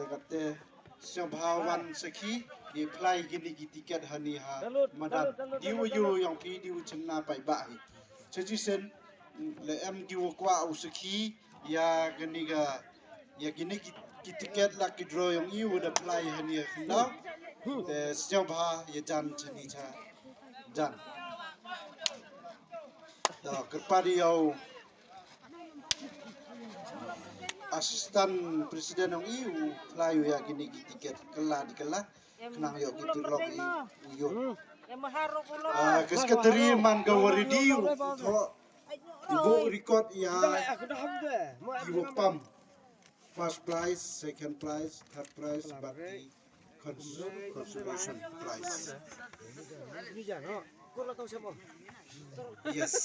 kate Syabawan Seki di play gini tiket hani ha madat diu yang pi diu cengna pai ba hi sejisen le em diu kwa useki ya gini ga ya gini tiket la ki draw yang iu da play hani khna te Syabha ya jan chani cha jan da kerpadi yau Asisten Presiden yang EU layu ya gini tiket kelah dikelah kenang yo gitu log iyo kesekretari man gawaridi to ibu record ya ibu pam first prize second prize third prize but the consolation prize yes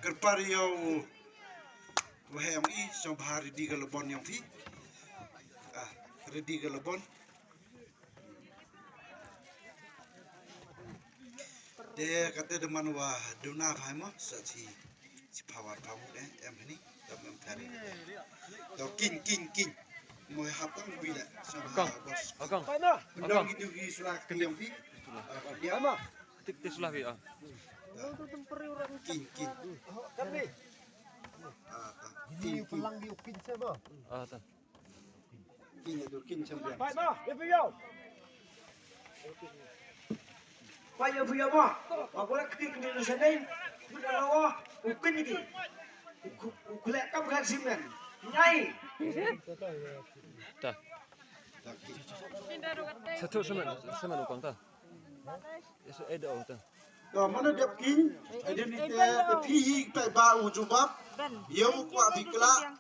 kerpari yo wahai yang i Syabha ready ke Lebon yang pi ready ke Lebon dia kata deman wah duna phai mo si power em ni em cari to king moi hap tang bi la Syabha bos dong itu gi surat yang pi dia mah tik sulah bi king Kami di pulang di ukin sama. Ta. King itu king champion. Baik mah, dia beliau. Baik ya beliau mah. Aku nak ketik di Indonesia ni. Sudah lawa ukin ini. Ukulek kamu kan simen. Nyai. Ta. Satu sama ukang ta. Eso edo ta. Mana dia king? Ada ni dia pihi tak bau jubab. Dia kuat bikla.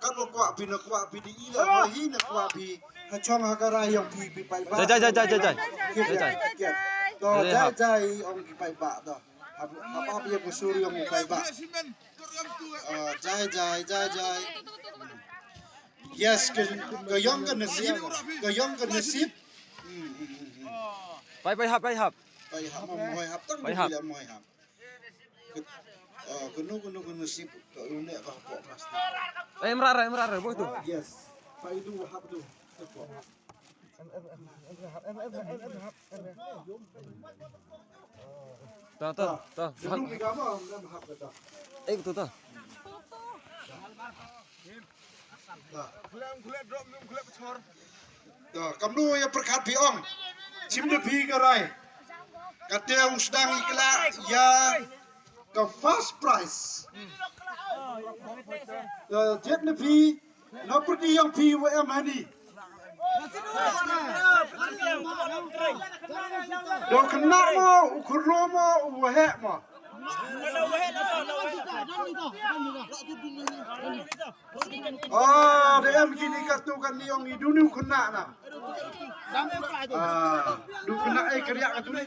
Kan kuat bina kuat bidi ila hi nak kuat bi. Hacong hagara yang pi pai ba. Jai. To jai ong ki pai ba to. Apa dia busuri yang pai ba. Jai. Yes, gayong kan nasib. Pai hap. Pai hap moi hap tang moi hap. Kenu nasib une ka po pasti. Emrara boh tu. Yes. Pai itu hap tu. Ta. Dulu bigama am hap ta. Betul ta. Kulit drop kulit pecor. Kamnu ya perkat biong. Simde pi garai. Kata sedang ikla ya ke first prize. Jet ne pi no pergi yang pi WM hani. Do kena mo ukur mo wahek mo. Dia begini katukan yang iduni kena na. Du kena keriak katu ni.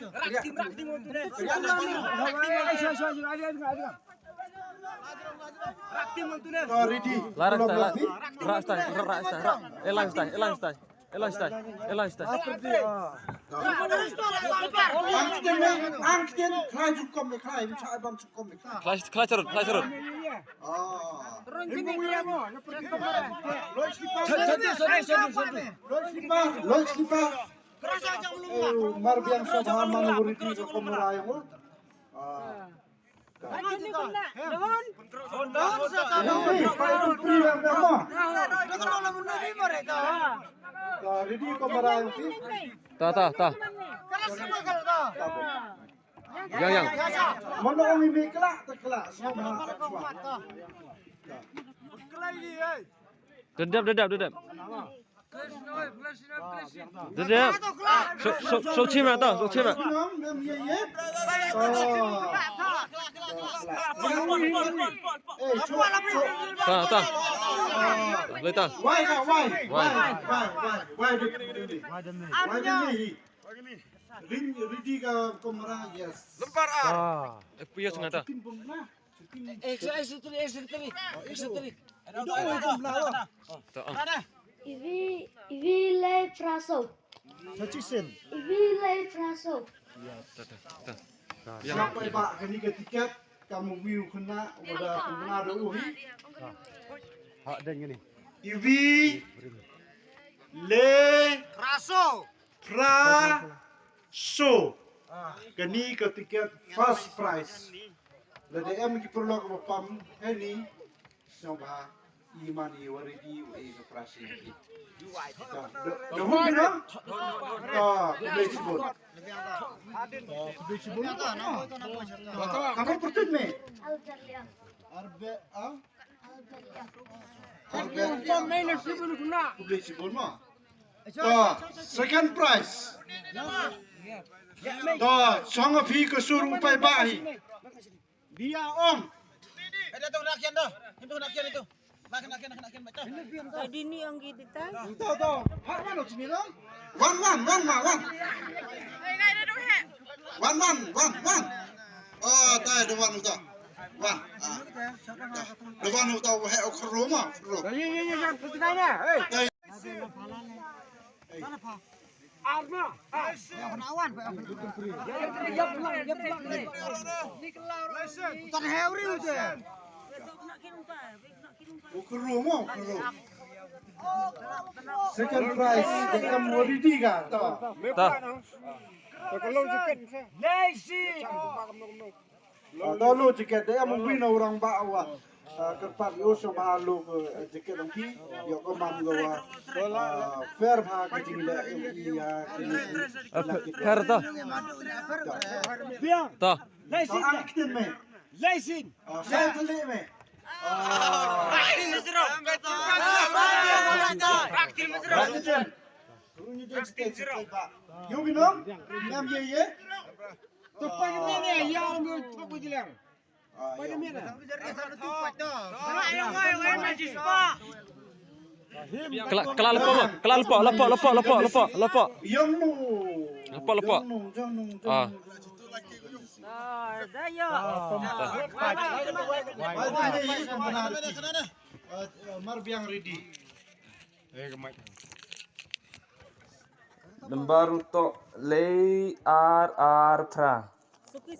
Ready. Elang stai. Angkten klai cukup me klai, macam abang cukup me klai. Klai cerut. Lois lipa. Marbiang Syabha manuriti ke komura yang mul. Ready komura yang pi. Ta. Yang. Mana orang ini kelak terkelak Syabha Dedap. So cima ta. Ta. Leta. Why? Ready ke komura yes. Lempar Puya sengata. Ekstri. Ivi lei praso. Sacisen. Ivi lei praso. Ta. Siapa pak kini tiket kamu view kena udah kena ada uhi. Hak dan gini. Ivi Le Praso kani ka tiket first prize la DM ki perlu ko pam heni soba imani waridi e ka prasi dah dah baseball kamu pertut me Alberlia. arbe ah Alberlia. baseball ma second prize song of he ke suruh pai bahi dia om Itu nakian dah. Itu nakian itu. Nakian baca. Tadi ni ang kita. tahu hak mana sini dong one oh tak ada one udah one the one udah he okroma okroma second prize DM waridi ka tahu Tah. Lalu jika dia mungkin orang bawa kerpat yo sama lu jika nanti yo kemam gawa fair ha kecil le iya Fer tah. Tah. aktif me Laisin. saya beli me yo binom nam ye Tepat ni yang aku bilang. Kelal lepo. yang nu Lepo. Ah. Daya. Mar biang ready. Lembar untuk lay RR pra. Suki.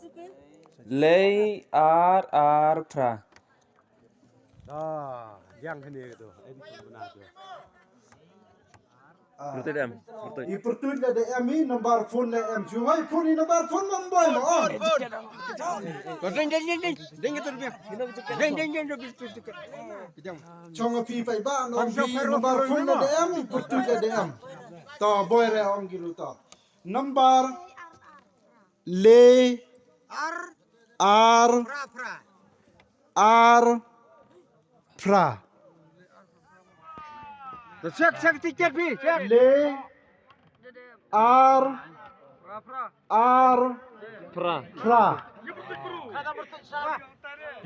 Lay RR pra. Yang ini itu. Ini benar tu. Berarti dem. I pertut le DM ni number phone le M. Juai phone ni number phone mumbai mo on. Chong api pai ba no number phone le DM i pertut le DM. To boy re ong gilu to. Number le R pra. Cek tiket bi. Le R Pra. pra.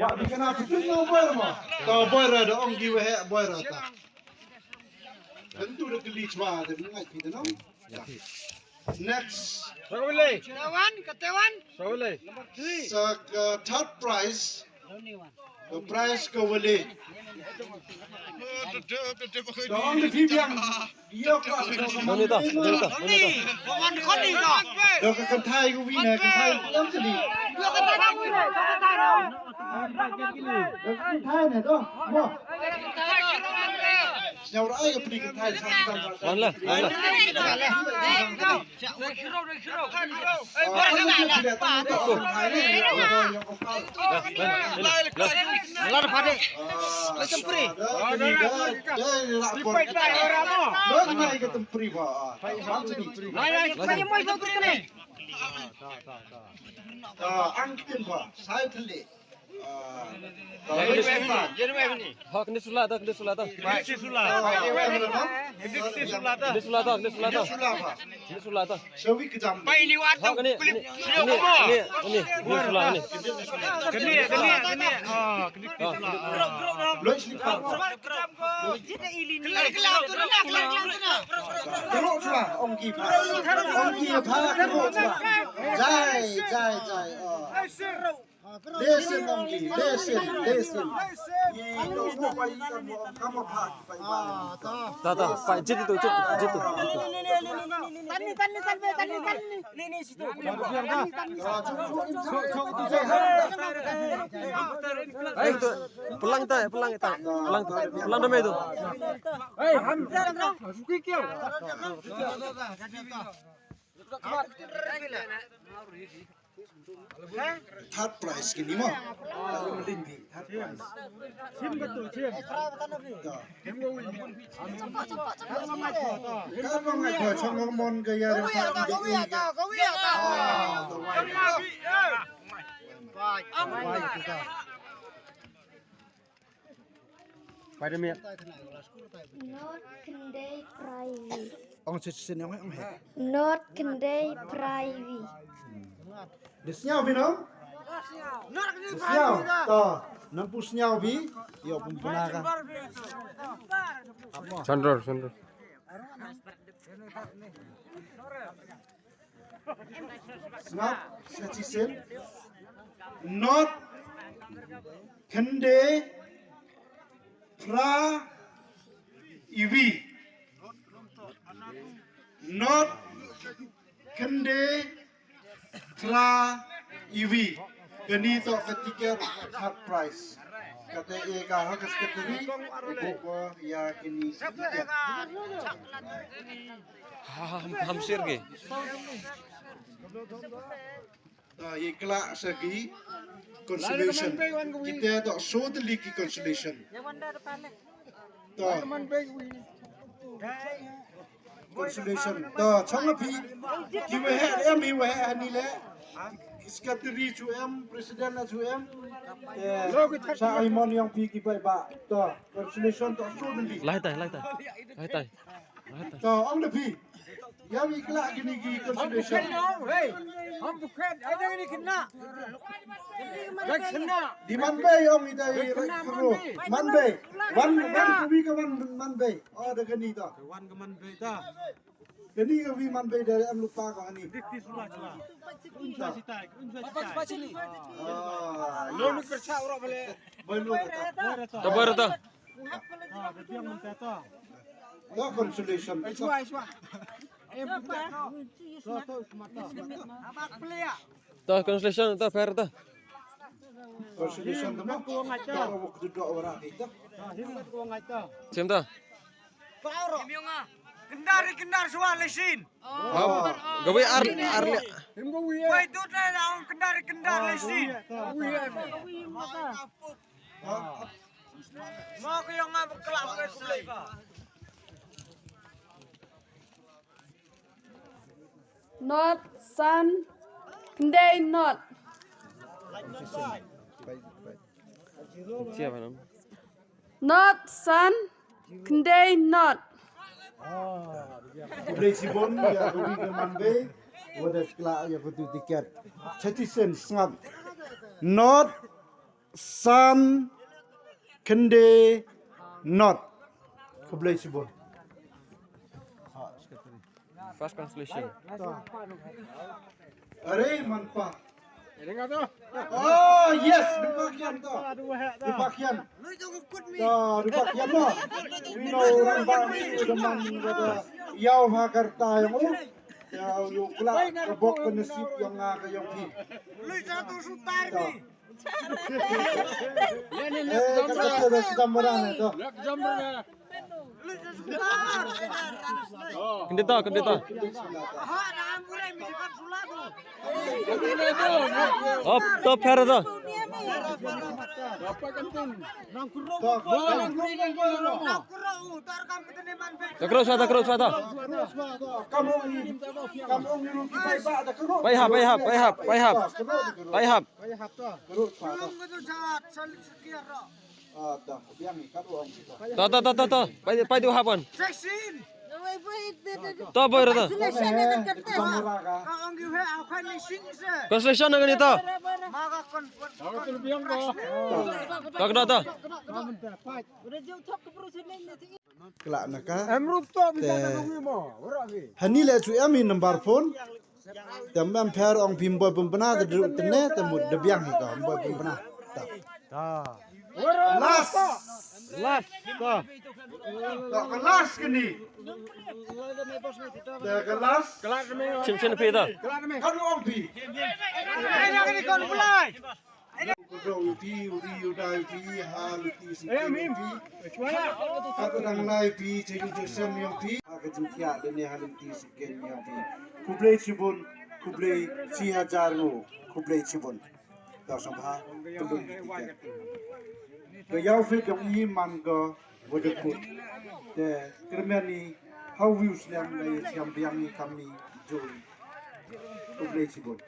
Ya bikin apa tu no boy mo. To boy re do ong giwe he boy re ta. Tentu dah geli cuma ada mengai kita no. Next. Third prize. The prize ke wale. Dong di biang dia kau. Ini tah. Dong kan thai ku win kan thai lắm chứ đi. Kan thai này đó. Mo. Nhau ai cái pdi kan thai sang. Wan lah. Angkin pak, saya teli. Ha kena sulah tah. Sewi kejam. Ha kena. Ini sulah ni. Lois ni pak. Keruk sulah, ongki pak. Ongki apa keruk sulah. Jai. Lesen ongki. lesen ini mau pai kamu pak pai Ta ta, Pak Jit itu, Jit itu. Ini situ. Ayo itu, pelang itu, pelang namanya itu. third prize gini mah tinggi third prize kalau nggak kau cuma mon gaya Pada miat. Not Kendai Private. ông sẽ xin ông hết Not Kendai Private. Des nhau vì nó Des nhau to năm pus nhau vì yo pembenaran Sandor. not citizen not kende pra ivi not kende pra ivi gani to ketiga third prize kata eka hakas keteri ibu ya kini ketiga Hamsir ke. ikla segi consolation kita to so the league consolation to consolation to chong pi ki we em hi we ani le secretary chu em president chu em sa aimon yang pi ki ba to consolation to so the league Lai tai. to ông le pi ya wi ikla gini ki consolation di Manbay om idai kru Manbay wan kuwi ka Manbay oh da gani to wan ka Manbay ta gani ka wi Manbay dari am lupa ka ani dikti sulah lo mi kerja ora bale balu ta Tabar ta. to consolation Ta translation ta fair ta. consolation to mo to waktu do ora kita Sim ta. Kendar soal lesin. Gawe arli. Woi tu dah kendar lesin. Mau ke yang ngapa kelap ke kulai ka. Not sun, Kendai not. Siapa nam? Not sun, Kendai not. Udah sibon ya kuwi ke Manbay udah sekla ya kudu tiket citizen snap not sun kende not kublai sibon Fast translation. are manpa oh yes dipakian to dipakian mo wino orang bami deman pada yau Jakarta yang yau yukla rebok penesip yang ngaka yang pi Lu satu sutar ni. kata sudah merah itu Kendeta. Ha dah mulai misalkan sulah tu. Op, top fair ta. Takro sa ta. kamu ngiru kita ada keruk Paihap. keruk Belum betul jahat saling sekian ro. dah biang kamu orang kita Ta. Pai tu hapan. Seksin. Ta boy ta. Kau anggi he aku lesin se. Translation na ganito. Maka kon. Takna ta. kelak naka hani le tu ami number phone tamam pair ong pimboy pempena de tene temut de biang hi ka boy pempena Last. Last ko. Tak kelas ke ni? Tak kelas. Chin pi to. Kau orang pi. Ayo kini kau mulai. Kau pi, udai pi, hal pi, sikit pi. Aku nang lai pi, jadi josem yang pi. Aku jumpa dene hal pi, sikit yang pi. Kublai cibun, kublai 4,000 ngo, kublai cibun. Kau sampah, belum tiket. Kau fit yang ini mangga, bodekut. Deh, kerana ni, how views yang lai siam biang ni kami join. Kublai cibun.